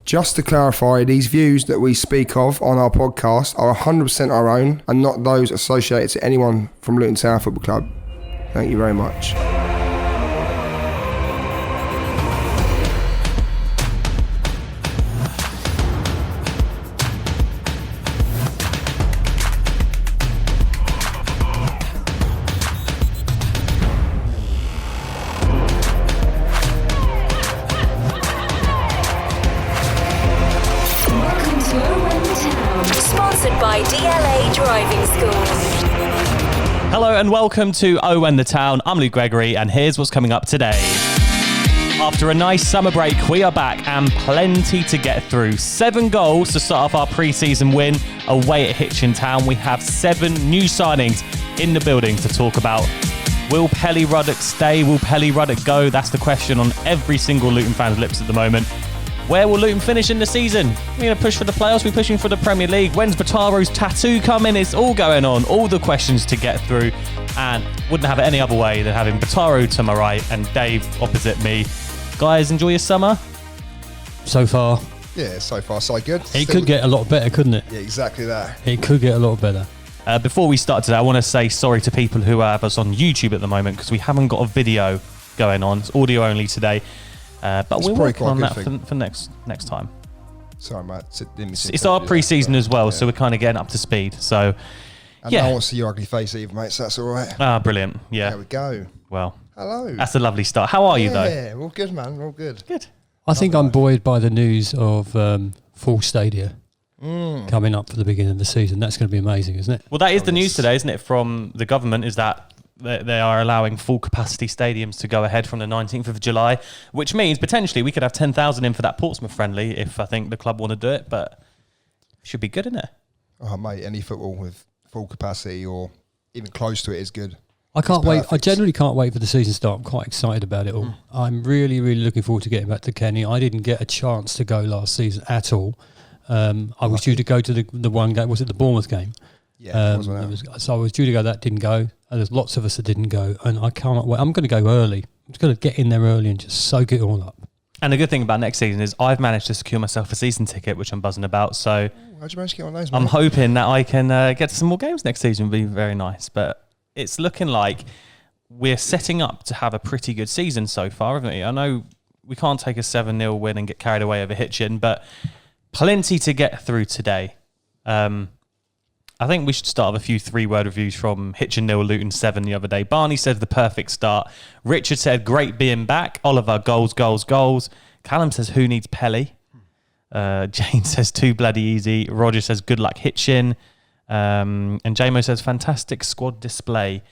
Just to clarify, these views that we speak of on our podcast are 100% our own and not those associated to anyone from Luton Town Football Club. Thank you very much. Hello and welcome to Owen the Town. I'm Luke Gregory and here's what's coming up today. After a nice summer break, we are back and plenty to get through. 7 goals to start off our pre-season win away at Hitchin Town. We have 7 new signings in the building to talk about. Will Pelly Ruddock stay? Will Pelly Ruddock go? That's the question on every single Luton fan's lips at the moment. Where will Luton finish in the season? We're going to push for the playoffs. We're pushing for the Premier League. When's Bataro's tattoo coming? It's all going on. All the questions to get through. And wouldn't have it any other way than having Bataro to my right and Dave opposite me. Guys, enjoy your summer? So far. Yeah, so far so good. It could get a lot better, couldn't it? Yeah, exactly that. It could get a lot better. Before we start today, I want to say sorry to people who have us on YouTube at the moment because we haven't got a video going on. It's audio only today. But we're working on that for next time. Sorry, mate. It's our pre-season as well, so we're kind of getting up to speed. So, and no one wants to see your ugly face either, mate, so that's all right. Ah, brilliant. Yeah. There we go. Well, hello. That's a lovely start. How are you, though? Yeah, all good, man. All good. Good. I think I'm buoyed by the news of full stadia coming up for the beginning of the season. That's going to be amazing, isn't it? Well, that is the news today, isn't it, from the government, is that they are allowing full capacity stadiums to go ahead from the 19th of July, which means potentially we could have 10,000 in for that Portsmouth friendly if I think the club want to do it, but it should be good, isn't it? Oh, mate, any football with full capacity or even close to it is good. I can't wait. I generally can't wait for the season to start. I'm quite excited about it all. I'm really, really looking forward to getting back to Kenny. I didn't get a chance to go last season at all. I was due to go to the one game. Was it the Bournemouth game? Yeah, so I was due to go. That didn't go. And there's lots of us that didn't go, and I can't wait. I'm going to go early. I'm just going to get in there early and just soak it all up. And the good thing about next season is I've managed to secure myself a season ticket, which I'm buzzing about. So how'd you manage to get on those, mate? I'm hoping that I can get to some more games next season. Would be very nice. But it's looking like we're setting up to have a pretty good season so far, haven't we? I know we can't take a 7-0 win and get carried away over Hitchin, but plenty to get through today. I think we should start with a few 3-word reviews from Hitchin 0, Luton 7 the other day. Barney said the perfect start. Richard said great being back. Oliver, goals. Callum says who needs Pelly? Jane says too bloody easy. Roger says good luck Hitchin. And JMO says fantastic squad display.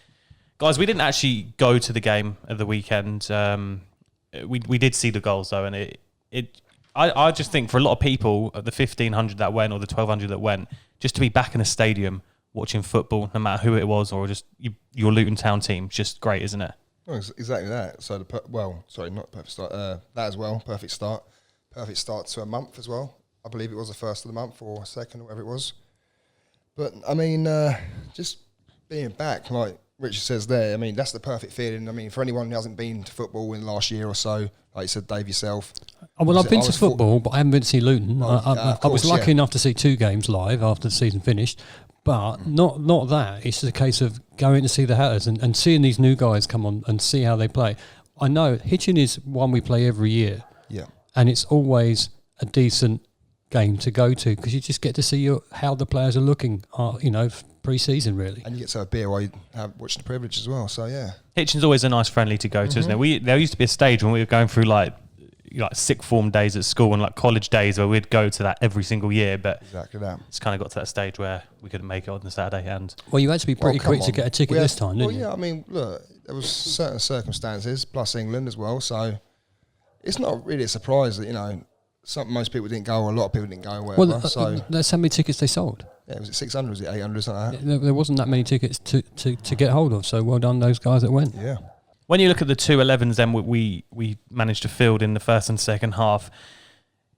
Guys, we didn't actually go to the game at the weekend. We did see the goals though, and I just think for a lot of people, the 1,500 that went or the 1,200 that went, just to be back in a stadium watching football, no matter who it was or just your Luton Town team, just great, isn't it? Well, exactly that. So, not the perfect start. That as well, perfect start. Perfect start to a month as well. I believe it was the first of the month or second, or whatever it was. But, I mean, just being back, like Richard says there, I mean, that's the perfect feeling. I mean, for anyone who hasn't been to football in the last year or so, like you said, Dave, yourself. Well, I've been to football, but I haven't been to see Luton. I was lucky enough to see 2 games live after the season finished, but not that. It's just a case of going to see the Hatters and seeing these new guys come on and see how they play. I know Hitchin is one we play every year, and it's always a decent game to go to because you just get to see how the players are looking, pre-season really. And you get to have a beer while you watching the privilege as well, so yeah. Hitchin's always a nice friendly to go to, isn't it? There used to be a stage when we were going through like sixth form days at school and like college days where we'd go to that every single year, but exactly that. It's kind of got to that stage where we couldn't make it on the Saturday. And well, you had to be pretty quick to get a ticket this time, didn't you? Well, yeah, I mean, look, there was certain circumstances, plus England as well, so it's not really a surprise that, most people didn't go or a lot of people didn't go or whatever. Well, so that's how many tickets they sold. Yeah, was it 600, was it 800, something like that? There wasn't that many tickets to get hold of, so well done those guys that went. Yeah. When you look at the 2-11s then we managed to field in the first and second half,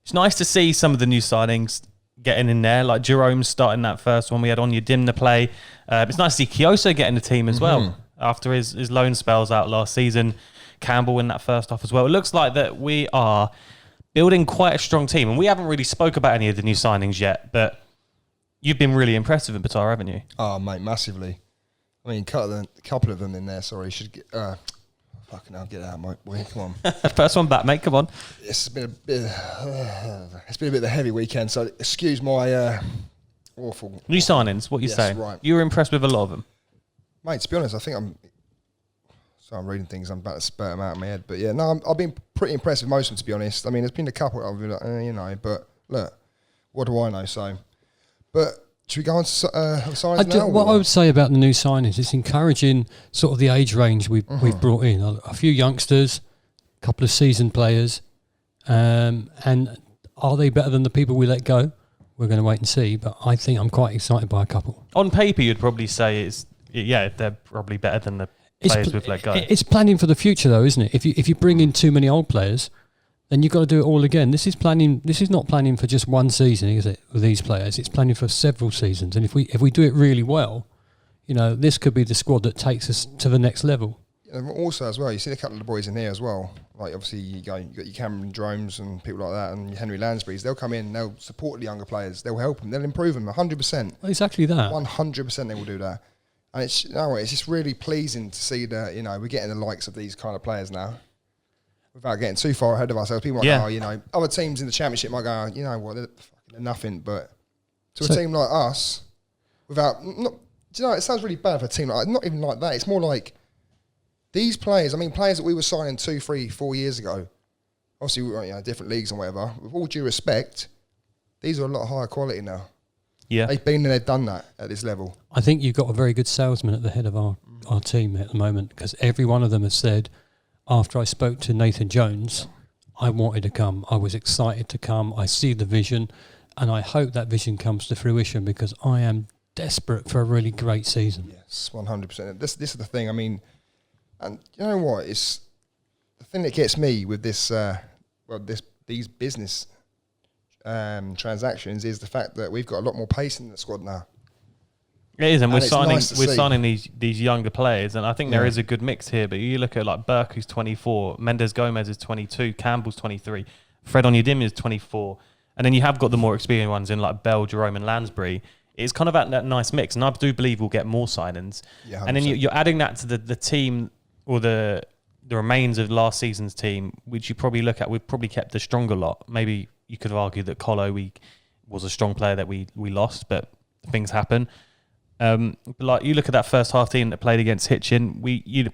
it's nice to see some of the new signings getting in there, like Jerome starting that first one. We had Onyedimna Dimna play. It's nice to see Kioso getting the team as well after his loan spells out last season. Campbell in that first half as well. It looks like that we are building quite a strong team. And we haven't really spoke about any of the new signings yet, but you've been really impressive in Batar, haven't you? Oh, mate, massively. I mean, a couple of them in there, sorry, should get... fucking hell, get out, mate, boy, come on. First one back, mate, come on. It's been a bit of a heavy weekend, so excuse my awful... New signings, what are you saying? Right. You were impressed with a lot of them? Mate, to be honest, I think I'm reading things, I'm about to spurt them out of my head. But yeah, no, I've been pretty impressed with most of them, to be honest. I mean, there's been a couple I've been like, but look, what do I know? So, but should we go on to signings now? What I would say about the new signings, it's encouraging sort of the age range we've brought in. A few youngsters, a couple of seasoned players. And are they better than the people we let go? We're going to wait and see, but I think I'm quite excited by a couple. On paper, you'd probably say they're probably better than the players we've let go. It's planning for the future, though, isn't it? If you bring in too many old players, then you've got to do it all again. This is planning. This is not planning for just one season, is it? With these players, it's planning for several seasons. And if we do it really well, this could be the squad that takes us to the next level. And also, as well, you see a couple of the boys in here as well. Like obviously, you got your Cameron Dromes and people like that, and your Henry Lansbury's. They'll come in, they'll support the younger players, they'll help them, they'll improve them 100%. Exactly that. 100% they will do that. And it's it's just really pleasing to see that we're getting the likes of these kind of players now, without getting too far ahead of ourselves. People might go, other teams in the Championship might go, they're nothing. But to a team like us, it sounds really bad for a team like not even like that. It's more like these players. I mean, players that we were signing 2, 3, 4 years ago. Obviously, we were different leagues and whatever. With all due respect, these are a lot higher quality now. Yeah, they've been and they've done that at this level. I think you've got a very good salesman at the head of our team at the moment, because every one of them has said, after I spoke to Nathan Jones, I wanted to come. I was excited to come. I see the vision, and I hope that vision comes to fruition, because I am desperate for a really great season. Yes, 100%. This is the thing. I mean, and you know what? It's the thing that gets me with this. These business transactions is the fact that we've got a lot more pace in the squad now. It is, and we're see. signing these younger players, and I think there is a good mix here. But you look at like Burke, who's 24, Mendes Gomez is 22, Campbell's 23, Fred Onyedinma is 24, and then you have got the more experienced ones in like Bell, Jerome, and Lansbury. It's kind of at that nice mix, and I do believe we'll get more signings. Yeah, and then you're adding that to the team or the remains of last season's team, which you probably look at. We've probably kept the stronger lot. Maybe you could have argued that Colo was a strong player that we lost, but things happen. Like you look at that first half team that played against Hitchin.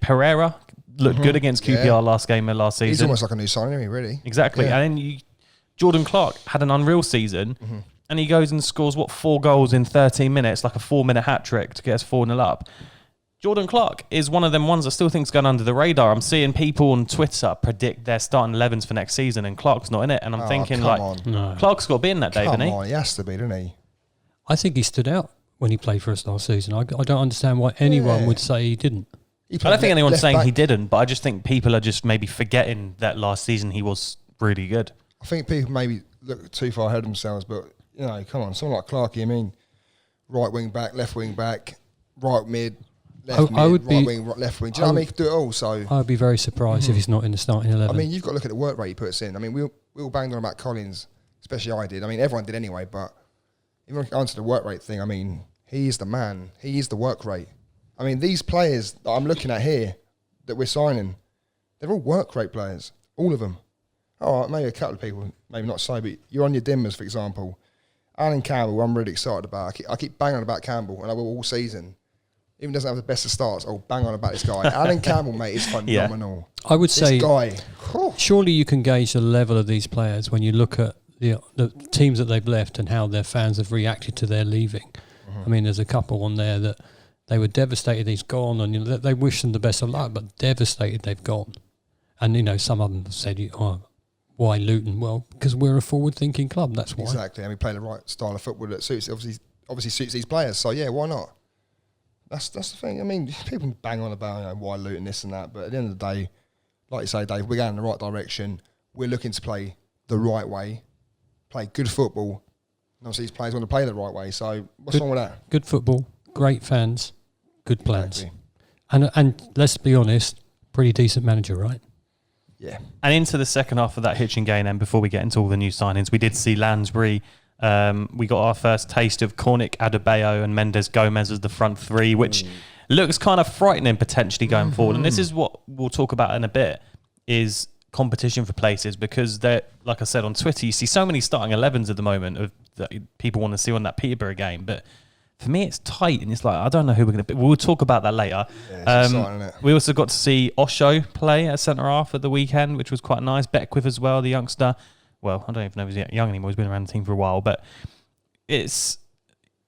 Pereira looked good against QPR last game of last season. He's almost like a new signing, really. Exactly. Yeah. And then Jordan Clark had an unreal season, and he goes and scores 4 goals in 13 minutes, like a 4-minute hat trick to get us 4-0 up. Jordan Clark is one of them ones I still think's gone under the radar. I'm seeing people on Twitter predict their starting 11s for next season, and Clark's not in it. And I'm thinking, Clark's got to be in that, Dave, isn't he? Come on, he has to be, doesn't he? I think he stood out when he played for us last season. I don't understand why anyone would say he didn't. I don't think anyone's saying he didn't, but I just think people are just maybe forgetting that last season he was really good. I think people maybe look too far ahead of themselves, but, come on, someone like Clarkey, I mean, right wing back, left wing back, right mid, left wing, left wing. Do you know what I mean? He could do it all. So I would be very surprised if he's not in the starting 11. I mean, you've got to look at the work rate he puts in. I mean, we all banged on about Collins, especially I did. I mean, everyone did anyway, but even onto the work rate thing, I mean, he is the man. He is the work rate. I mean, these players that I'm looking at here that we're signing, they're all work rate players, all of them. All right, maybe a couple of people, maybe not so, but you're on your Dimmers, for example. Alan Campbell, I'm really excited about. I keep banging on about Campbell, and I will all season. Even doesn't have the best of starts. I'll bang on about this guy. Alan Campbell, mate, is phenomenal. I would say, this guy. Surely you can gauge the level of these players when you look at the teams that they've left and how their fans have reacted to their leaving. I mean, there's a couple on there that they were devastated he's gone, and they wish them the best of luck, but devastated they've gone. And, some of them have said, why Luton? Well, because we're a forward-thinking club, that's why. Exactly, and we play the right style of football that suits, obviously suits these players, so yeah, why not? That's the thing. I mean, people bang on about why Luton this and that, but at the end of the day, like you say, Dave, we're going in the right direction. We're looking to play the right way, play good football. And obviously, these players want to play the right way. So what's wrong with that? Good football, great fans, good plans, Exactly. and let's be honest, pretty decent manager, right? Yeah. And into the second half of that Hitchin game, then before we get into all the new signings, we did see Lansbury. We got our first taste of Cornick, Adebayo and Mendes Gomez as the front three, which looks kind of frightening potentially going forward. And this is what we'll talk about in a bit, is competition for places, because they're, like I said on Twitter, you see so many starting 11s at the moment of that people want to see on that Peterborough game, but for me it's tight and it's like I don't know who we're going to. We'll talk about that later. Yeah, it's exciting, isn't it? We also got to see Osho play at centre half at the weekend, which was quite nice. Beckwith as well, the youngster. Well, I don't even know if he's young anymore. He's been around the team for a while, but it's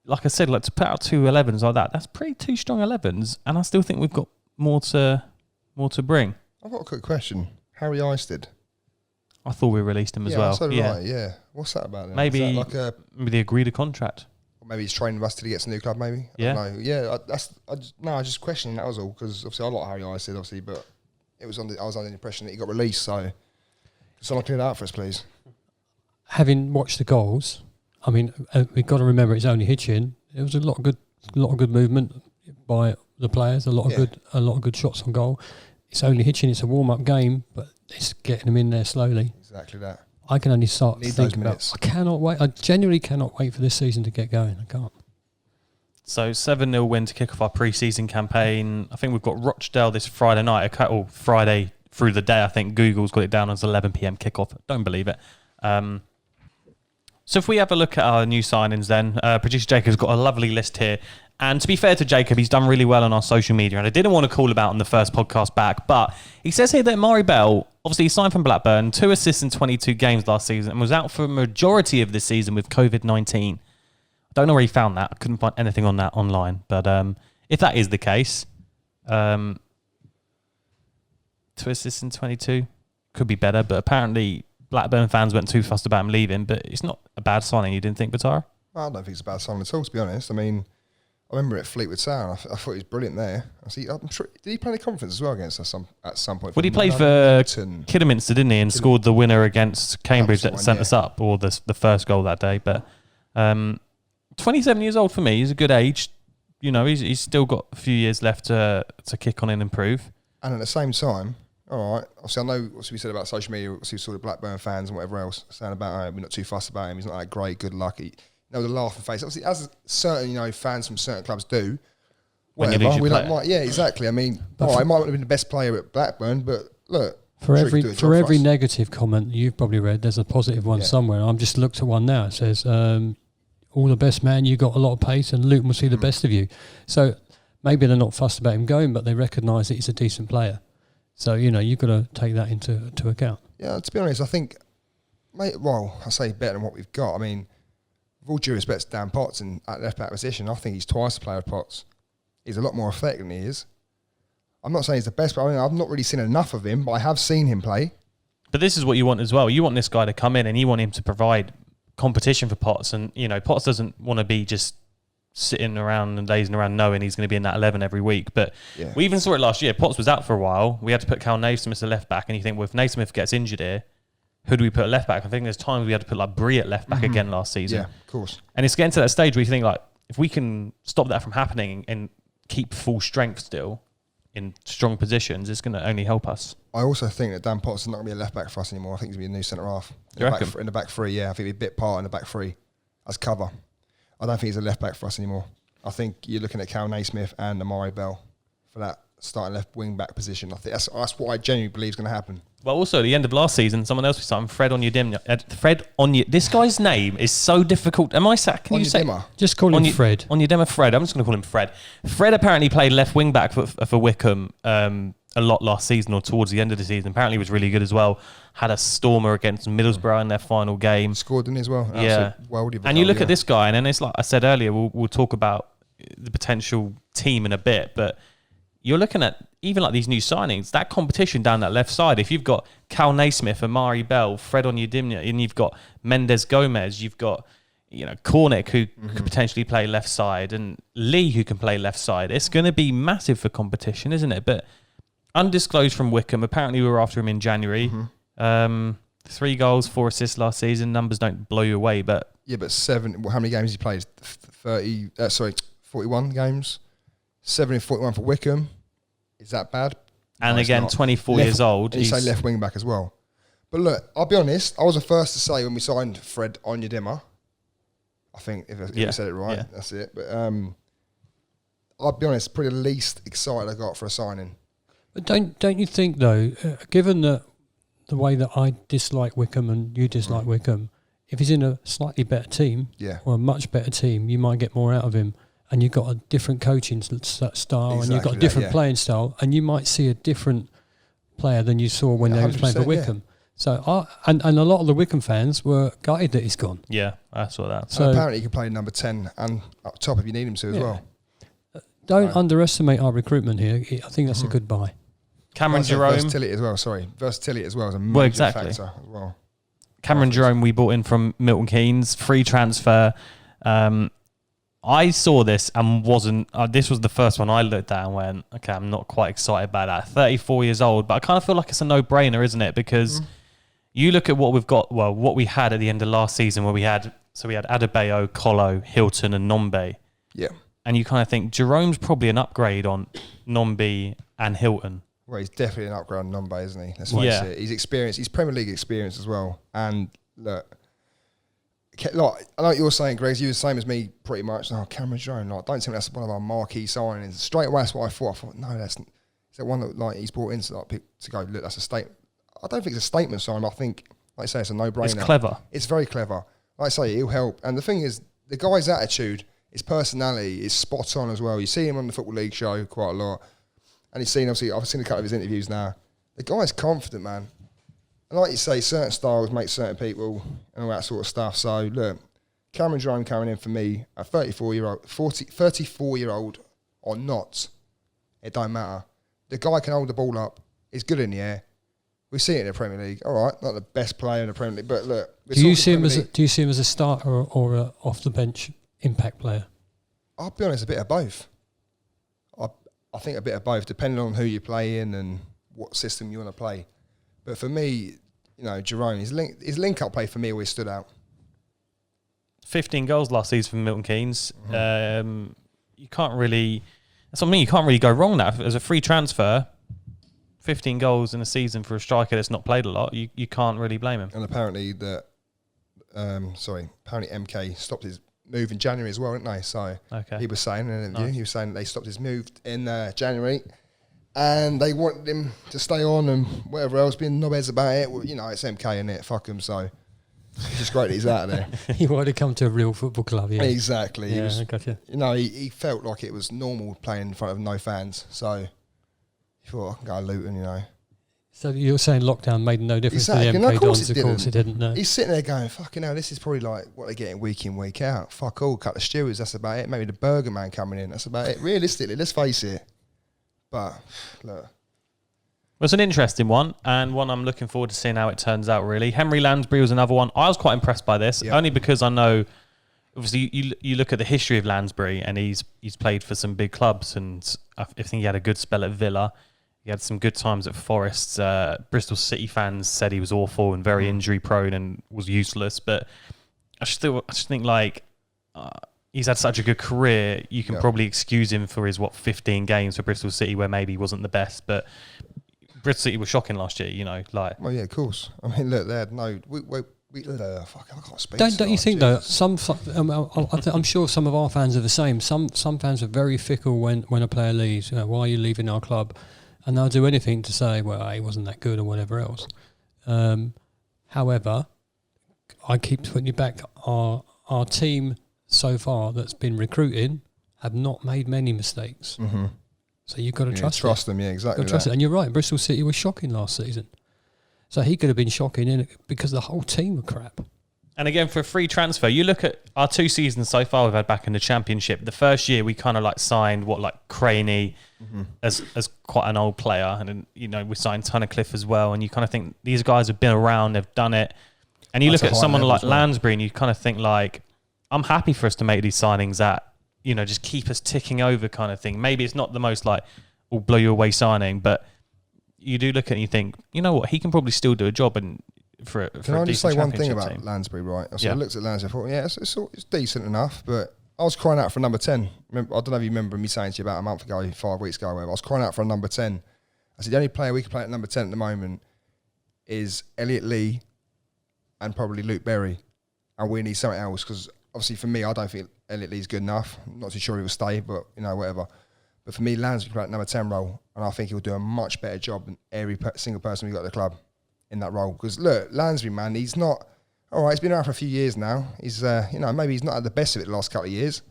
like I said, like to put out 2 11s like that, that's pretty 2 strong 11s, and I still think we've got more to bring. I've got a quick question. Harry Isted. I thought we released him as well. So right, yeah. What's that about then? Maybe like maybe they agreed a contract. or maybe he's training us till he gets a new club. Maybe. I don't know. Yeah, I just questioning that was all, because obviously I like Harry Isted, obviously, but I was under the impression that he got released. So, can someone clear that out for us, please? Having watched the goals, I mean, we've got to remember it's only Hitchin. It was a lot of good movement by the players. A lot of good shots on goal. It's only Hitchin. It's a warm-up game, but it's getting them in there slowly. Exactly that. I can only start Need thinking those minutes. about. I cannot wait. I genuinely cannot wait for this season to get going. I can't. So 7-0 win to kick off our pre-season campaign. I think we've got Rochdale this Friday night, or Friday through the day. I think Google's got it down as 11 p.m. kickoff. Don't believe it. So if we have a look at our new signings then, producer Jacob's got a lovely list here. And to be fair to Jacob, he's done really well on our social media. And I didn't want to call him out on the first podcast back, but he says here that Mari Bell, obviously he signed from Blackburn, 2 assists in 22 games last season, and was out for a majority of the season with COVID-19. I don't know where he found that. I couldn't find anything on that online. But if that is the case, 2 assists in 22 could be better. But apparently Blackburn fans weren't too fussed about him leaving. But it's not a bad signing, you didn't think, Batara? Well, I don't think it's a bad signing at all, to be honest. I mean, I remember at Fleetwood Town, I thought he was brilliant there. I'm sure, did he play the conference as well against us at some point? Well, he played for Kidderminster, didn't he? And scored the winner against Cambridge that sent us up, or the first goal that day. But 27 years old for me, he's a good age. You know, he's still got a few years left to kick on and improve. And at the same time, all right, obviously I know what we said about social media, obviously we saw the Blackburn fans and whatever else saying about we're not too fussed about him, he's not that great, good luck. The laughing face. Obviously, as certain fans from certain clubs do. When you lose your player. Like, yeah, exactly. I mean, he might not have been the best player at Blackburn, but look. For every negative comment you've probably read, there's a positive one somewhere. I'm just looked at one now. It says, all the best, man. You got a lot of pace, and Luton will see the best of you. So maybe they're not fussed about him going, but they recognise that he's a decent player. So you've got to take that into account. Yeah, to be honest, I think, I say better than what we've got. I mean, with all due respect to Dan Potts and at left back position, I think he's twice the player of Potts. He's a lot more effective than he is. I'm not saying he's the best, but I've not really seen enough of him, but I have seen him play. But this is what you want as well. You want this guy to come in and you want him to provide competition for Potts. And, Potts doesn't want to be just sitting around and dazing around knowing he's going to be in that 11 every week. But we even saw it last year. Potts was out for a while. We had to put Cal Naismith at left back. And you think, well, if Naismith gets injured here, who do we put at left back? I think there's times we had to put like Bree at left back again last season. Yeah, of course. And it's getting to that stage where you think like, if we can stop that from happening and keep full strength still in strong positions, it's going to only help us. I also think that Dan Potts is not going to be a left back for us anymore. I think he's going to be a new centre half. In the back three, yeah. I think he'll be a bit part in the back three as cover. I don't think he's a left back for us anymore. I think you're looking at Cal Naismith and Amari Bell for that starting left wing back position. I think that's what I genuinely believe is going to happen. Well, also at the end of last season, someone else was starting Fred Onyedema. This guy's name is so difficult. Am I saying? Can you say? Just call him Fred. Onyedema Fred. I'm just going to call him Fred. Fred apparently played left wing back for Wickham a lot last season or towards the end of the season. Apparently he was really good as well. Had a stormer against Middlesbrough in their final game. Scored in as well. Yeah. And you look at this guy, and then it's like I said earlier, we'll talk about the potential team in a bit, but you're looking at even like these new signings, that competition down that left side. If you've got Cal Naismith, Amari Bell, Fred Onyedema, and you've got Mendes Gomez, you've got Cornick who could potentially play left side, and Lee who can play left side. It's going to be massive for competition, isn't it? But undisclosed from Wickham. Apparently we were after him in January. 3 goals, 4 assists last season. Numbers don't blow you away, but but 7. How many games he played? 41 games. 7 in 41 for Wickham. Is that bad? And No, again, it's not. 24 years old. And you say left wing back as well. But look, I'll be honest. I was the first to say when we signed Fred Onyedema. I think if I said it right, that's it. But I'll be honest. Probably the least excited I got for a signing. But don't you think though, given the way that I dislike Wickham and you dislike Wickham, if he's in a slightly better team or a much better team, you might get more out of him. And you've got a different coaching style, and you've got a different playing style, and you might see a different player than you saw when they were playing for Wickham. So, and a lot of the Wickham fans were gutted that he's gone. Yeah, I saw that. So apparently he can play number 10 and up top if you need him to as well. Don't underestimate our recruitment here. I think that's a good buy. Cameron Jerome. Versatility as well, Versatility as well is a major factor as well. Cameron Jerome we bought in from Milton Keynes, free transfer. I saw this and wasn't... this was the first one I looked at and went, okay, I'm not quite excited about that. 34 years old, but I kind of feel like it's a no-brainer, isn't it? Because you look at what we've got, well, what we had at the end of last season where we had Adebayo, Colo, Hilton and Nombe. Yeah. And you kind of think Jerome's probably an upgrade on Nombe and Hilton. Well, he's definitely an upgrade on Nombe, isn't he? Let's face it. He's experienced. He's Premier League experience as well. And look... Like, I know what you're saying, Greg. You were the same as me, pretty much. Oh, Cameron Jerome. Like, don't think that's one of our marquee signings. Straight away, that's what I thought. I thought, no, that's is that one that like he's brought in to go. Look, that's a statement. I don't think it's a statement sign. But I think, like I say, it's a no-brainer. It's clever. It's very clever. Like I say, he'll help. And the thing is, the guy's attitude, his personality is spot on as well. You see him on the Football League show quite a lot, and I've seen a couple of his interviews now. The guy's confident, man. And like you say, certain styles make certain people and all that sort of stuff. So, look, Cameron Jerome coming in for me, a 34-year-old or not, it don't matter. The guy can hold the ball up. He's good in the air. We see it in the Premier League. All right, not the best player in the Premier League, but look. Do you see him as a starter or a off the bench impact player? I'll be honest, a bit of both. I think a bit of both, depending on who you play in and what system you want to play. But for me, you know, Jerome, his link-up play for me always stood out. 15 goals last season for Milton Keynes. You can't really... That's what I mean. You can't really go wrong now. As a free transfer, 15 goals in a season for a striker that's not played a lot, you can't really blame him. And apparently MK stopped his move in January as well, didn't they? So he was saying in an interview, he was saying they stopped his move in January. And they wanted him to stay on and whatever else, being knobheads about it. Well, you know, it's MK, isn't it? Fuck him. So it's just great that he's out of there. He wanted to come to a real football club, yeah. Exactly. Yeah, I got you. You know, he felt like it was normal playing in front of no fans. So he thought, I can go to Luton, you know. So you're saying lockdown made no difference to the MK Dons? Of course it didn't, no. He's sitting there going, fucking hell, this is probably like what they're getting week in, week out. Fuck all, cut the stewards, that's about it. Maybe the burger man coming in, that's about it. Realistically, let's face it. But, look... Well, it's an interesting one, and one I'm looking forward to seeing how it turns out, really. Henry Lansbury was another one. I was quite impressed by this, only because I know, obviously, you look at the history of Lansbury, and he's played for some big clubs, and I think he had a good spell at Villa. He had some good times at Forest. Bristol City fans said he was awful and very injury-prone and was useless, but I just think, like... he's had such a good career, you can probably excuse him for his, 15 games for Bristol City where maybe he wasn't the best, but... Bristol City was shocking last year, you know. Like, well, yeah, of course. I mean, look, they had no. Fuck, I can't speak. Don't you think though? I'm sure some of our fans are the same. Some fans are very fickle when a player leaves. You know, why are you leaving our club? And they'll do anything to say, well, he wasn't that good or whatever else. However, I keep putting you back. Our team so far that's been recruiting have not made many mistakes. Mm-hmm. So you've got to trust them, yeah, exactly. Trust it. And you're right, Bristol City was shocking last season. So he could have been shocking because the whole team were crap. And again, for a free transfer, you look at our 2 seasons so far we've had back in the Championship. The first year we kind of like signed Craney as quite an old player. And then, you know, we signed Tunnicliffe as well. And you kind of think these guys have been around, they've done it. And you look at someone like Lansbury and you kind of think like, I'm happy for us to make these signings at, you know, just keep us ticking over kind of thing. Maybe it's not the most like, will blow you away signing, but you do look at it and you think, you know what, he can probably still do a job and for a Can I just say one thing about team. Lansbury, right? So I looked at Lansbury, I thought, yeah, it's decent enough, but I was crying out for a number 10. I don't know if you remember me saying to you about a month ago, 5 weeks ago, whatever. I was crying out for a number 10. I said the only player we can play at number 10 at the moment is Elliot Lee and probably Luke Berry, and we need something else because obviously for me, I don't think Elliot Lee's good enough. I'm not too sure he will stay, but whatever. But for me, Lansbury play at number 10 role, and I think he'll do a much better job than every single person we've got at the club in that role. Because look, Lansbury, man, he's not all right. He's been around for a few years now. He's maybe he's not had the best of it the last couple of years,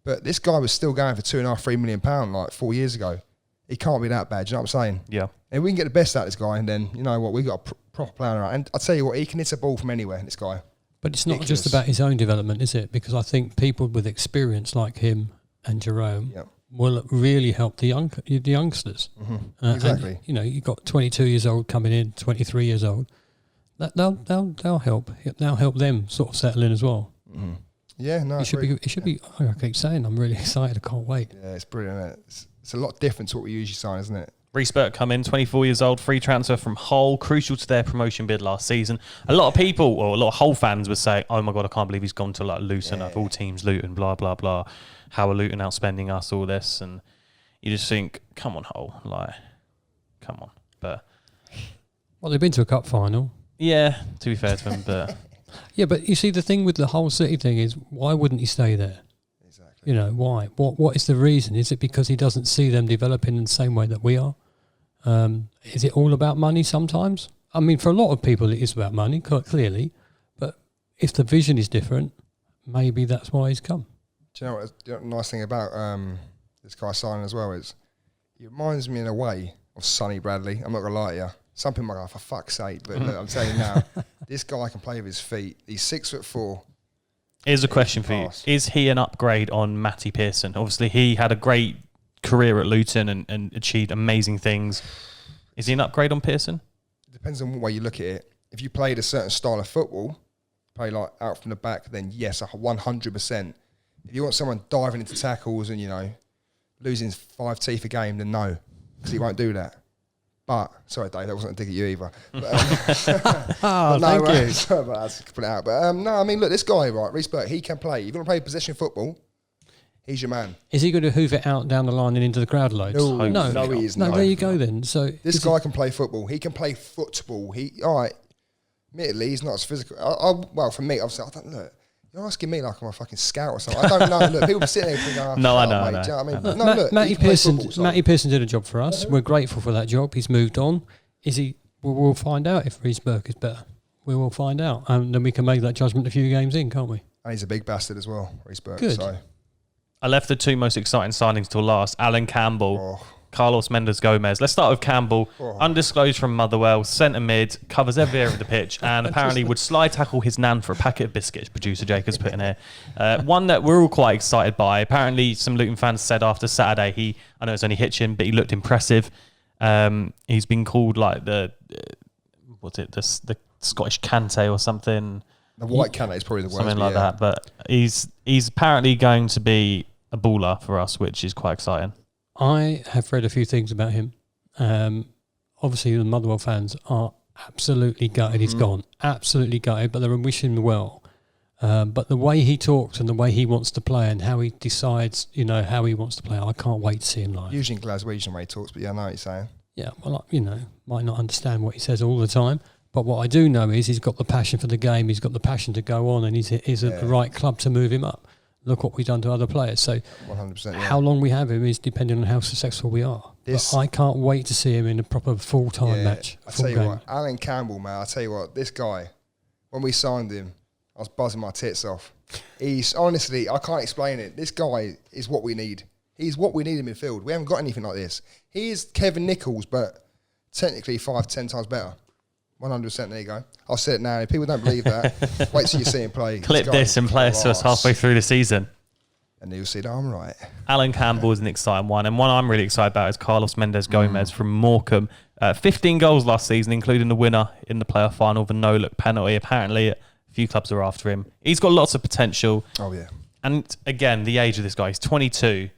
but this guy was still going for £2.5-3 million like 4 years ago. He can't be that bad. Do you know what I'm saying? Yeah. And we can get the best out of this guy, and then you know what, we've got a proper player around. And I tell you what, he can hit a ball from anywhere. This guy. But it's not just about his own development, is it? Because I think people with experience like him and Jerome will really help the youngsters. Mm-hmm. Exactly. And, you've got 22 years old coming in, 23 years old. They'll help. They'll help them sort of settle in as well. Mm-hmm. Yeah, no, it should be. I keep saying, I'm really excited. I can't wait. Yeah, it's brilliant. Isn't it? It's a lot different to what we usually sign, isn't it? Reece Burke come in, 24 years old, free transfer from Hull, crucial to their promotion bid last season. A lot of people, or a lot of Hull fans would say, oh my God, I can't believe he's gone to like Luton, of all teams, Luton, blah, blah, blah. How are Luton outspending us, all this? And you just think, come on, Hull, like, come on. But well, they've been to a cup final. Yeah, to be fair to him, but... Yeah, but you see, the thing with the Hull City thing is, why wouldn't he stay there? Exactly. Why? What is the reason? Is it because he doesn't see them developing in the same way that we are? Is it all about money sometimes? I mean, for a lot of people, it is about money, clearly. But if the vision is different, maybe that's why he's come. Do you know what the nice thing about this guy signing as well is he reminds me in a way of Sonny Bradley. I'm not going to lie to you. Some people might go, for fuck's sake. But look, I'm telling you now, this guy can play with his feet. He's 6'4". Here's a question for you. Is he an upgrade on Matty Pearson? Obviously, he had a great career at Luton and achieved amazing things. Is he an upgrade on Pearson? It depends on what way you look at it. If you played a certain style of football, play like out from the back, then yes, 100%. If you want someone diving into tackles and, losing 5 teeth a game, then no, because he won't do that. But, sorry Dave, that wasn't a dig at you either. But, thank you. Sorry about that, to put it out. But no, I mean, look, this guy, right, Reece Burke, he can play. If you want to play possession football, he's your man. Is he going to hoof it out down the line and into the crowd loads? No, he is not. No, there you go then. So this guy can play football. He can play football. All right, admittedly, he's not as physical. Well, for me, obviously, I don't look. You're asking me like I'm a fucking scout or something. I don't know. Look, people sitting there thinking, no, I know. Mate, do you know what I mean? No, look, Matty Pearson did a job for us. We're grateful for that job. He's moved on. Is he? We'll find out if Reece Burke is better. We will find out, and then we can make that judgment a few games in, can't we? And he's a big bastard as well, Reece Burke. Good. So. I left the two most exciting signings till last. Alan Campbell, Carlos Mendes-Gomez. Let's start with Campbell. Undisclosed from Motherwell, centre mid, covers every area of the pitch, and apparently would slide tackle his nan for a packet of biscuits, producer Jacobs put in here. One that we're all quite excited by. Apparently, some Luton fans said after Saturday, I know it's only Hitchin, but he looked impressive. He's been called like the Scottish Kante or something. The white Kante is probably the worst. Something like that, but he's apparently going to be a baller for us, which is quite exciting. I have read a few things about him. Obviously, the Motherwell fans are absolutely gutted he's gone. Absolutely gutted, but they're wishing him well. But the way he talks and the way he wants to play and how he decides, how he wants to play, I can't wait to see him live. Usually in Glaswegian the way he talks, but yeah, I know what you're saying. Yeah, well, might not understand what he says all the time, but what I do know is he's got the passion for the game, he's got the passion to go on, and he's at the right club to move him up. Look what we've done to other players. So 100%, how long we have him is depending on how successful we are. But I can't wait to see him in a proper full-time match. I tell you what, Alan Campbell, man, I tell you what, this guy, when we signed him, I was buzzing my tits off. He's, honestly, I can't explain it. This guy is what we need. He's what we need in midfield. We haven't got anything like this. He is Kevin Nichols, but technically 5-10 times better. 100%, there you go. I'll say it now. If people don't believe that, wait till you see him play. Clip this and play it to us halfway through the season. And you'll see that I'm right. Alan Campbell is an exciting one. And one I'm really excited about is Carlos Mendes-Gomez from Morecambe. 15 goals last season, including the winner in the playoff final, the no-look penalty. Apparently, a few clubs are after him. He's got lots of potential. Oh, yeah. And again, the age of this guy, he's 22.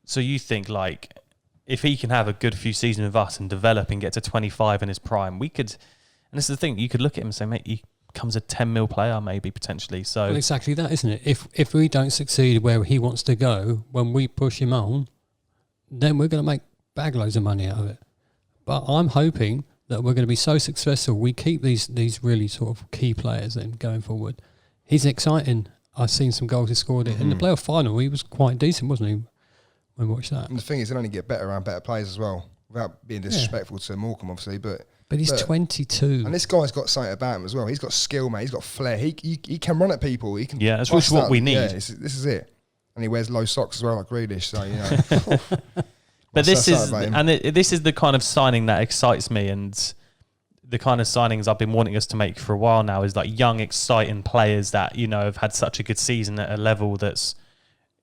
So you think, like, if he can have a good few seasons with us and develop and get to 25 in his prime, we could... And this is the thing, you could look at him and say, mate, he becomes a 10 mil player maybe potentially. So well, exactly that, isn't it? If we don't succeed where he wants to go, when we push him on, then we're going to make bag loads of money out of it. But I'm hoping that we're going to be so successful. We keep these really sort of key players then going forward. He's exciting. I've seen some goals he scored in the playoff final. He was quite decent, wasn't he? When we watched that. And the thing is, it'll only get better around better players as well, without being disrespectful to Morecambe, obviously. But he's 22, and this guy's got something about him as well. He's got skill, mate. He's got flair. He can run at people. He can. Yeah, that's what we need. Yeah, this is it. And he wears low socks as well, like Grealish. So you know. But this is the kind of signing that excites me, and the kind of signings I've been wanting us to make for a while now is like young, exciting players that, you know, have had such a good season at a level that's,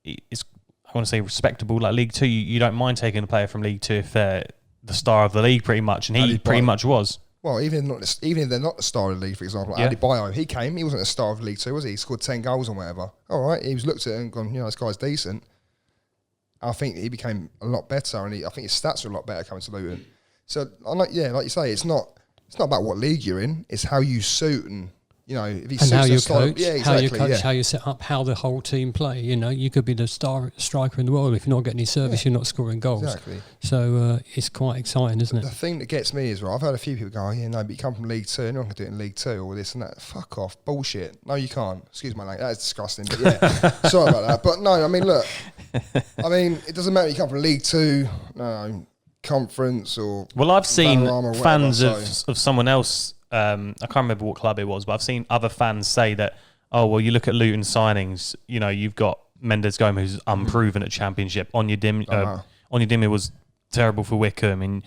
is, I want to say, respectable. Like League Two, you don't mind taking a player from League Two if they're the star of the league pretty much, and he pretty much was. Well, even if they're not the star of the league, for example, like Adebayo, he wasn't a star of League Two, was he? He scored 10 goals or whatever. All right, he was looked at it and gone, you know, this guy's decent. I think he became a lot better, and I think his stats are a lot better coming to Luton. So, like you say, it's not about what league you're in. It's how you suit, and you know, if he suits how you coach, exactly, how you coach, how you set up, how the whole team play. You know, you could be the star striker in the world. If you're not getting any service, you're not scoring goals. Exactly. So it's quite exciting, isn't it? The thing that gets me is, right, I've heard a few people go, oh, yeah, no, but you come from League Two, and you can do it in League Two, or this and that. Fuck off, bullshit. No, you can't. Excuse my language, that's disgusting. But yeah, sorry about that. But no, I mean, look, it doesn't matter. You come from League Two, no, conference or. Well, I've seen fans of someone else. I can't remember what club it was, but I've seen other fans say that, oh, well, you look at Luton signings, you know, you've got Mendes Gomez, who's unproven at Championship. Onyedinma was terrible for Wickham, and,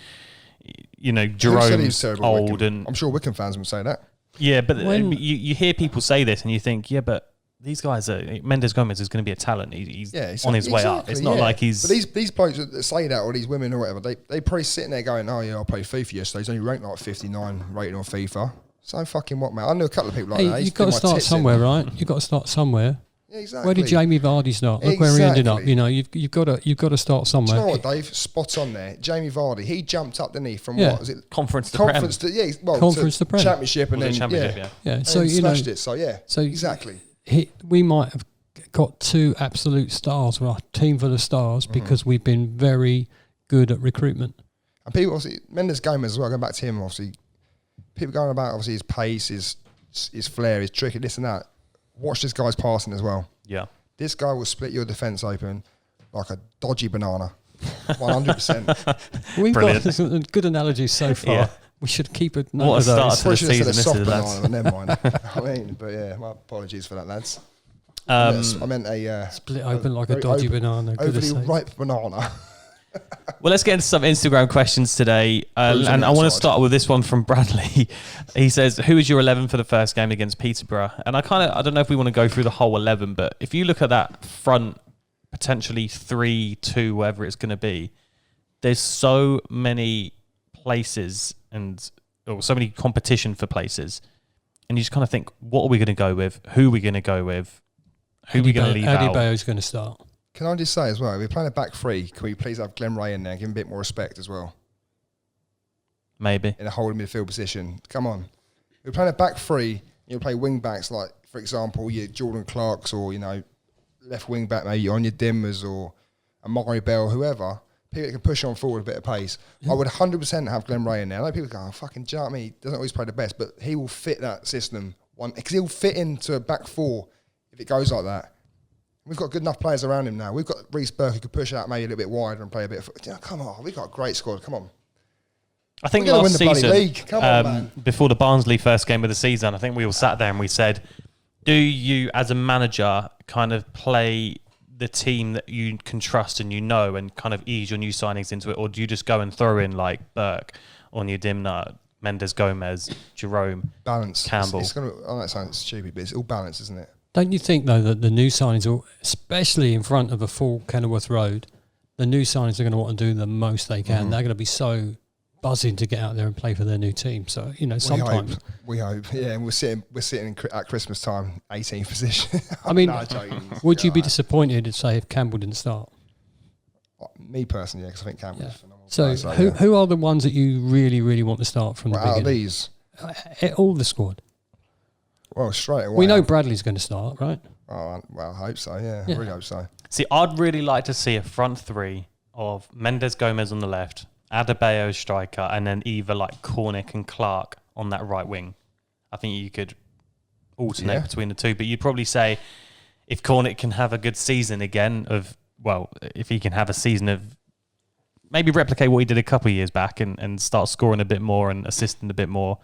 you know, Jerome's old. And I'm sure Wickham fans would say that. Yeah, but you hear people say this and you think, yeah, but these guys Mendes Gomez is going to be a talent. He's on his way up. It's not like he's. But these blokes that say that, or these women or whatever, they probably sitting there going, "Oh yeah, I played FIFA yesterday. He's only ranked like 59 rated on FIFA." So fucking what, man? I knew a couple of people like that. You've got to start somewhere, right? You've got to start somewhere. Yeah, exactly. Where did Jamie Vardy start? Look where he ended up. You know, you've got to start somewhere. Do you know what, Dave? Spot on there. Jamie Vardy, he jumped up, didn't he? From what was it? Conference to Conference to Prem. Championship, and then Championship, yeah. So you smashed it. So yeah. So exactly. We might have got two absolute stars, or a team full of stars, because we've been very good at recruitment. And people, obviously, Mendes Gomez as well, going back to him, obviously, people going about, obviously, his pace, his flair, his trick, and this and that. Watch this guy's passing as well. Yeah. This guy will split your defence open like a dodgy banana. 100%. We've got some good analogies so far. Yeah. We should keep it. What a start to the season, this is, lads. But never mind. I mean, but yeah, my apologies for that, lads. I meant a split open like a dodgy banana. Overly ripe banana. Well, let's get into some Instagram questions today, and I want to start with this one from Bradley. He says, "Who is your 11 for the first game against Peterborough?" And I don't know if we want to go through the whole 11, but if you look at that front, potentially 3-2, whatever it's going to be, there's so many places or so many competition for places, and you just kind of think, what are we going to go with? Who are we going to go with? Who are we going to leave out? Adebayo's going to start. Can I just say as well, if we're playing a back three, can we please have Glenn Ray in there, give him a bit more respect as well? Maybe. In a holding midfield position. Come on. If we're playing a back three, you play wing backs like, for example, your Jordan Clarks, or, you know, left wing back maybe Onyedinma or Amari Bell, whoever. People that can push on forward a bit of pace. I would 100% have Glenn Ray in there. I know people go, oh, fucking, do you know what I mean? He doesn't always play the best, but he will fit that system. Because he'll fit into a back four if it goes like that. We've got good enough players around him now. We've got Reece Burke who could push out maybe a little bit wider and play a bit of... You know, come on, we've got a great squad. Come on. I think last season, before the Barnsley first game of the season, I think we all sat there and we said, do you, as a manager, kind of play the team that you can trust and you know, and kind of ease your new signings into it, or do you just go and throw in like Burke, Onyedinma, Mendes Gomez, Jerome, balance, Campbell? I know it sounds stupid, but it's all balance, isn't it? Don't you think, though, that the new signings, especially in front of a full Kenilworth Road, the new signings are going to want to do the most they can. They're going to be so buzzing to get out there and play for their new team. So, you know, sometimes... We hope. Yeah, and we're sitting at Christmas time, 18th position. I mean, would you be disappointed, say, if Campbell didn't start? Me personally, yeah, because I think Campbell's phenomenal. So, who are the ones that you really, really want to start from the beginning? Out of these? All the squad. Well, straight away. We know Bradley's going to start, right? Oh, well, I hope so, yeah. I really hope so. See, I'd really like to see a front three of Mendes Gomez on the left, Adebayo striker, and then either like Cornick and Clark on that right wing. I think you could alternate between the two, but you'd probably say if Cornick can have a good season again if he can have a season of maybe replicate what he did a couple of years back and start scoring a bit more and assisting a bit more,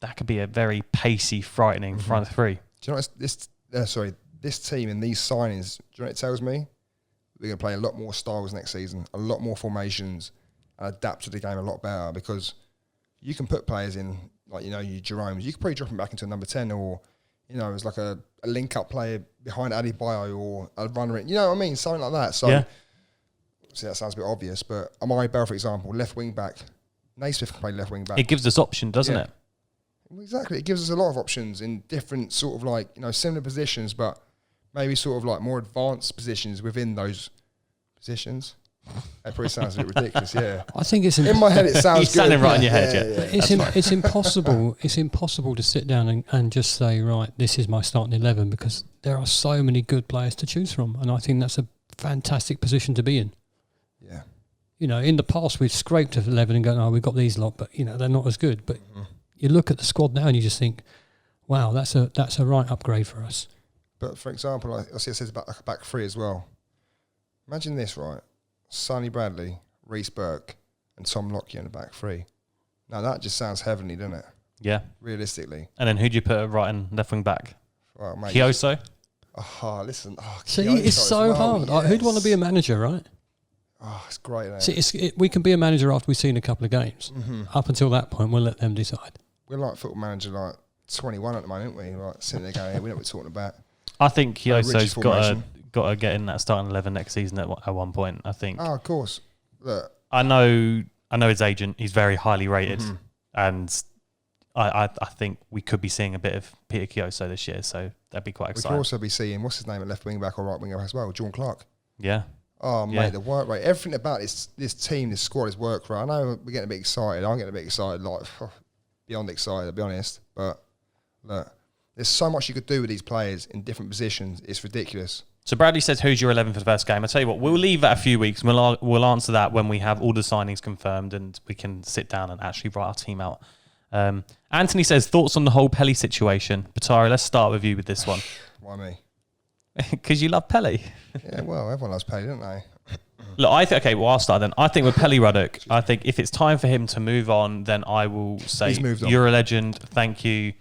that could be a very pacey, frightening front three. Do you know what this team and these signings, do you know what it tells me? We're going to play a lot more styles next season, a lot more formations, and adapt to the game a lot better, because you can put players in, like, your Jeromes, you could probably drop him back into a number 10, or, as like a link-up player behind Adebayo or a runner, you know what I mean? Something like that. So, see, that sounds a bit obvious, but Amari Bell, for example, left wing-back, Naismith can play left wing-back. It gives us option, doesn't it? Exactly. It gives us a lot of options in different sort of like, similar positions, but maybe sort of like more advanced positions within those positions. That probably sounds a bit ridiculous, I think it's in my head it sounds good. Standing right in your head, It's impossible. It's impossible to sit down and just say, right, this is my starting 11, because there are so many good players to choose from, and I think that's a fantastic position to be in. Yeah. In the past we've scraped at 11 and gone, oh, we've got these lot, but they're not as good. But you look at the squad now and you just think, wow, that's a right upgrade for us. But for example, I see it says about a back three as well. Imagine this, right? Sonny Bradley, Reece Burke, and Tom Lockyer in the back three. Now that just sounds heavenly, doesn't it? Yeah. Realistically. And then who'd you put right and left wing back? Well, mate, Kyoso? Listen. See, it's so hard. Yes. Who'd want to be a manager, right? Oh, it's great. Isn't it? See, we can be a manager after we've seen a couple of games. Up until that point, we'll let them decide. We're like football manager, like 21 at the moment, aren't we? Like sitting there going, we know what we're talking about. I think Kyoso's got to get in that starting 11 next season at one point. I think. Oh, of course. Look, I know his agent. He's very highly rated, and I think we could be seeing a bit of Peter Kyoso this year. So that'd be quite exciting. We could also be seeing what's his name at left wing back or right wing back as well, John Clark. Yeah. Oh, mate, the work rate, everything about this team, this squad is work rate. I know we're getting a bit excited. I'm getting a bit excited, like beyond excited, to be honest. But look, there's so much you could do with these players in different positions. It's ridiculous. So Bradley says, who's your 11 for the first game? I'll tell you what, we'll leave that a few weeks. We'll answer that when we have all the signings confirmed and we can sit down and actually write our team out. Anthony says, thoughts on the whole Pelly situation? Batari, let's start with you with this one. Why me? Because you love Pelly. Yeah, well, everyone loves Pelly, don't they? Look, I'll start then. I think with Pelly Ruddock, I think if it's time for him to move on, then I will say, you're a legend. Thank you.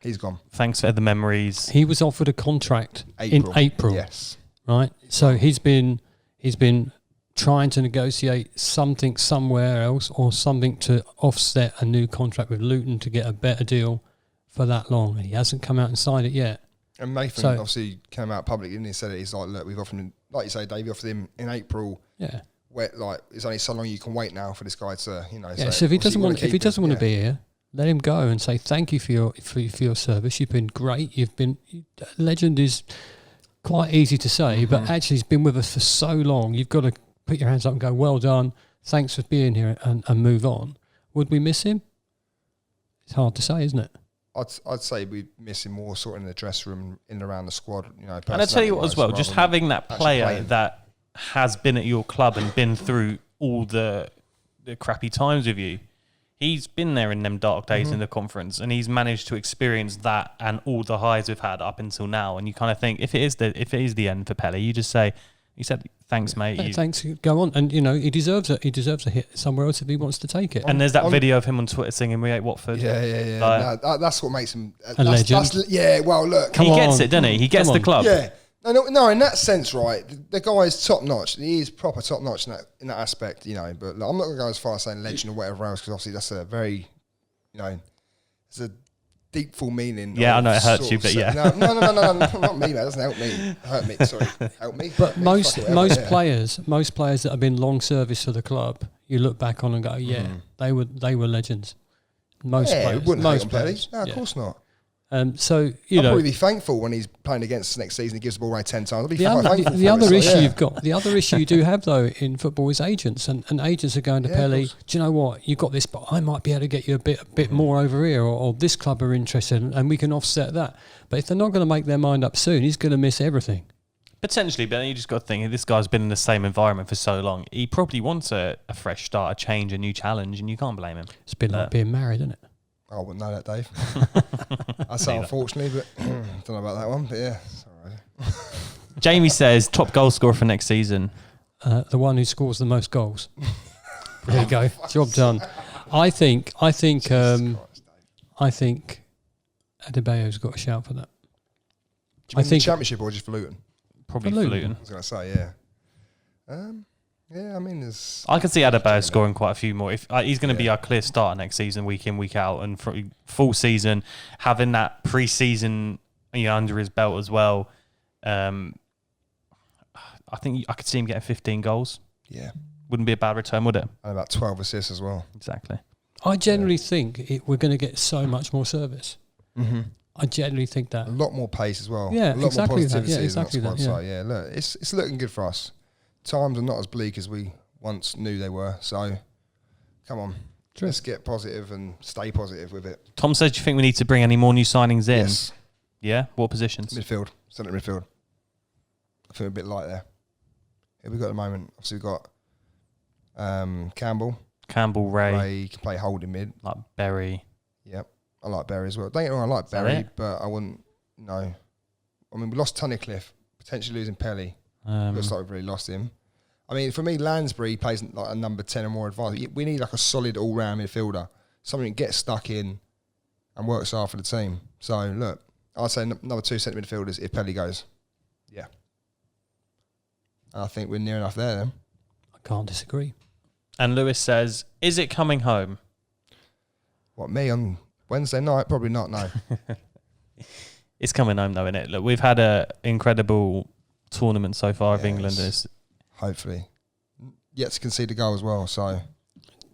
He's gone. Thanks for the memories. He was offered a contract in April. Yes. Right? So he's been trying to negotiate something somewhere else or something to offset a new contract with Luton to get a better deal for that long. He hasn't come out and signed it yet. And Nathan obviously came out publicly and he said it. He's like, look, we've offered him, like you say, Dave, we offered him in April. Yeah. Where, like, it's only so long you can wait now for this guy to, Yeah. So if he doesn't want to be here, let him go and say thank you for your service. You've been great. Legend is quite easy to say, but actually he's been with us for so long. You've got to put your hands up and go, well done. Thanks for being here and move on. Would we miss him? It's hard to say, isn't it? I'd say we miss him more sort of in the dressing room, in and around the squad. And I tell you what as well, just having that player that has been at your club and been through all the crappy times with you. He's been there in them dark days in the conference, and he's managed to experience that and all the highs we've had up until now. And you kind of think, if it is the end for Pelly, you just say, he said, thanks, mate. Thanks, go on. And he deserves it. He deserves a hit somewhere else if he wants to take it. And there's that video of him on Twitter singing "We Hate Watford." Yeah. Like, that's what makes him a legend. Well, look, he gets it, doesn't he? He gets the club. Yeah. No, in that sense, right, the guy is top notch. He is proper top notch in that aspect, But look, I'm not going to go as far as saying legend or whatever else, because obviously that's a very, it's a deep, full meaning. Yeah, I know it hurts you, but yeah. No, not me, mate. It doesn't help me. Hurt me. Sorry, help me. But most players that have been long service for the club, you look back on and go, they were legends. Most players. Wouldn't most players. No, of course not. So I'll probably be thankful when he's playing against us next season. He gives the ball away 10 times. I'll be thankful. The other issue you do have though in football is agents, and agents are going to Pelly. Do you know what? You've got this, but I might be able to get you a bit more over here, or this club are interested, and we can offset that. But if they're not going to make their mind up soon, he's going to miss everything. Potentially, but you just got to think, this guy's been in the same environment for so long. He probably wants a fresh start, a change, a new challenge, and you can't blame him. It's a bit like being married, isn't it? I wouldn't know that, Dave. I say unfortunately, but don't know about that one. But yeah, it's all right. Jamie says, top goal scorer for next season. The one who scores the most goals. There you go. Job done. I think Adebayo's got a shout for that. Do you mean the Championship or just for Luton? Probably for Luton. I was going to say, yeah. Yeah, I mean, there's... I can see Adebayo scoring quite a few more. If he's going to be our clear starter next season, week in, week out, and for full season, having that pre-season under his belt as well. I think I could see him getting 15 goals. Yeah. Wouldn't be a bad return, would it? And about 12 assists as well. Exactly. I generally think we're going to get so much more service. Mm-hmm. I generally think that. A lot more pace as well. Yeah, a lot exactly more that. positivity. Yeah, exactly that. So, yeah, look, it's looking good for us. Times are not as bleak as we once knew they were. So, come on. True. Let's get positive and stay positive with it. Tom says, do you think we need to bring any more new signings in? Yes. Yeah? What positions? Midfield. Centre midfield. I think we're a bit light there. Who we got at the moment? Obviously, we've got Campbell, Ray. Can play holding mid. Like Berry. Yep. I like Berry as well. Don't get me wrong, I like Berry, but I wouldn't, no. I mean, we lost Tunnicliffe, potentially losing Pelly. Looks like we've really lost him. I mean, for me, Lansbury plays like a number 10 or more advanced. We need like a solid all-round midfielder. Somebody that gets stuck in and works hard for the team. So, look, I'd say another 2 centre midfielders if Pelly goes. Yeah. And I think we're near enough there then. I can't disagree. And Lewis says, is it coming home? What, me on Wednesday night? Probably not, no. It's coming home though, isn't it? Look, we've had an incredible tournament so far of England. Hopefully. Yet to concede a goal as well, so...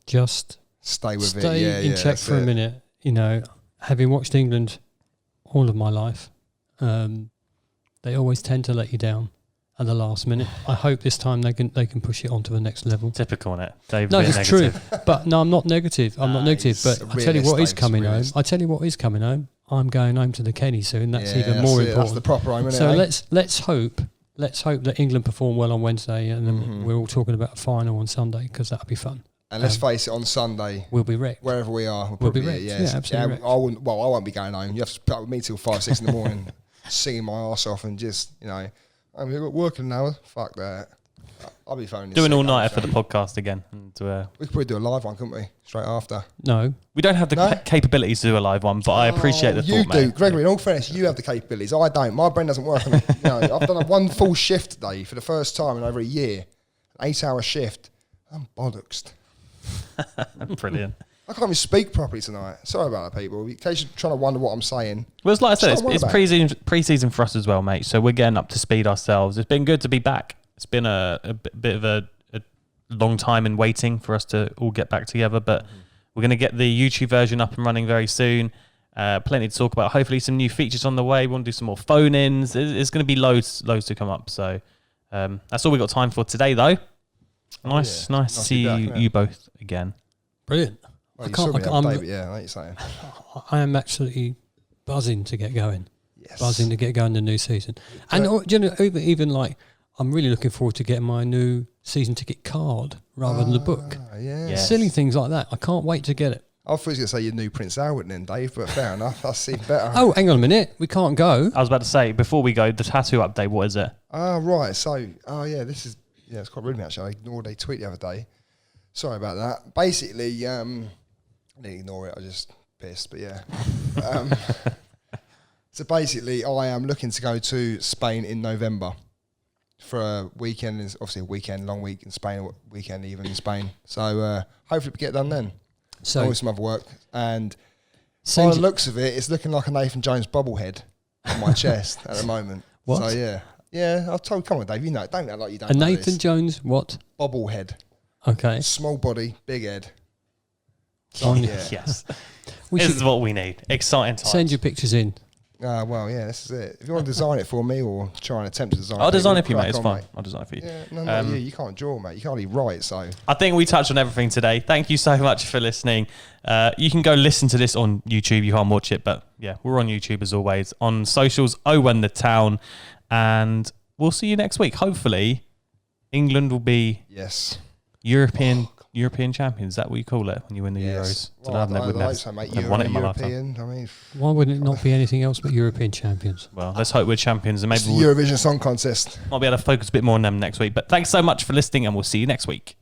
Just stay with it. Stay in check for a minute. You know, having watched England all of my life, they always tend to let you down at the last minute. I hope this time they can push it on to the next level. Typical, innit? Dave, no, it's true. But no, I'm not negative. I'm not negative. But I tell you what is coming home. I'm going home to the Kenny soon. That's even more important. That's the proper home, so let's hope that England perform well on Wednesday, and then we're all talking about a final on Sunday, because that'll be fun. And let's face it, on Sunday we'll be wrecked. Wherever we are, we'll be wrecked. Yeah, absolutely. I won't be going home. You have to put up with me till 5, 6 in the morning, singing my arse off, and just I've got working an hour. Fuck that. I'll be phoning. Doing all night for the podcast again. And, we could probably do a live one, couldn't we? Straight after. No, we don't have the capabilities to do a live one, but I appreciate the thought, mate. You do, Gregory. In all fairness, you have the capabilities. I don't. My brain doesn't work on it. I've done one full shift today for the first time in over a year. An 8-hour shift. I'm bollocksed. Brilliant. I can't even speak properly tonight. Sorry about that, people. In case you're trying to wonder what I'm saying. Well, it's like I said, it's pre-season for us as well, mate. So we're getting up to speed ourselves. It's been good to be back. It's been a bit of a long time in waiting for us to all get back together. But we're going to get the YouTube version up and running very soon. Plenty to talk about. Hopefully some new features on the way. We want to do some more phone-ins. There's going to be loads to come up. So that's all we got time for today, though. Nice to see you both again. Brilliant. Well, like you're saying. I am absolutely buzzing to get going. Yes. Buzzing to get going the new season. And even like, I'm really looking forward to getting my new season ticket card rather than the book. Yes. Silly things like that. I can't wait to get it. I thought you were going to say your new Prince Albert then, Dave, but fair enough. That's seems better. Oh, hang on a minute. We can't go. I was about to say, before we go, the tattoo update, what is it? Right. So, this is... Yeah, it's quite rude, actually. I ignored a tweet the other day. Sorry about that. Basically, I didn't ignore it. I was just pissed, but yeah. So basically, I am looking to go to Spain in November for a weekend. It's obviously a weekend, long week in Spain, a weekend even in Spain. So hopefully we get done then. So always some other work. And by the looks of it, it's looking like a Nathan Jones bobblehead on my chest at the moment. What? So yeah. Yeah, I've told. Come on, Dave. You know, don't act like you don't. A Nathan Jones what? Bobblehead. Okay. Small body, big head. Yes. This is what we need. Exciting times. Send your pictures in. Well, yeah, this is it. If you want to design it for me or try and attempt to design it, I'll design it for you, mate. It's fine. I'll design it for you. Yeah, no, you. You can't draw, mate. You can't even write, so. I think we touched on everything today. Thank you so much for listening. You can go listen to this on YouTube. You can't watch it, but yeah, we're on YouTube as always. On socials, Owen the Town. And we'll see you next week. Hopefully, England will be European champions. Is that what you call it when you win the Euros? Well, I'd like to make European. I mean, why would it not be anything else but European champions? Well, let's hope we're champions, and maybe Eurovision Song Contest. I'll be able to focus a bit more on them next week. But thanks so much for listening, and we'll see you next week.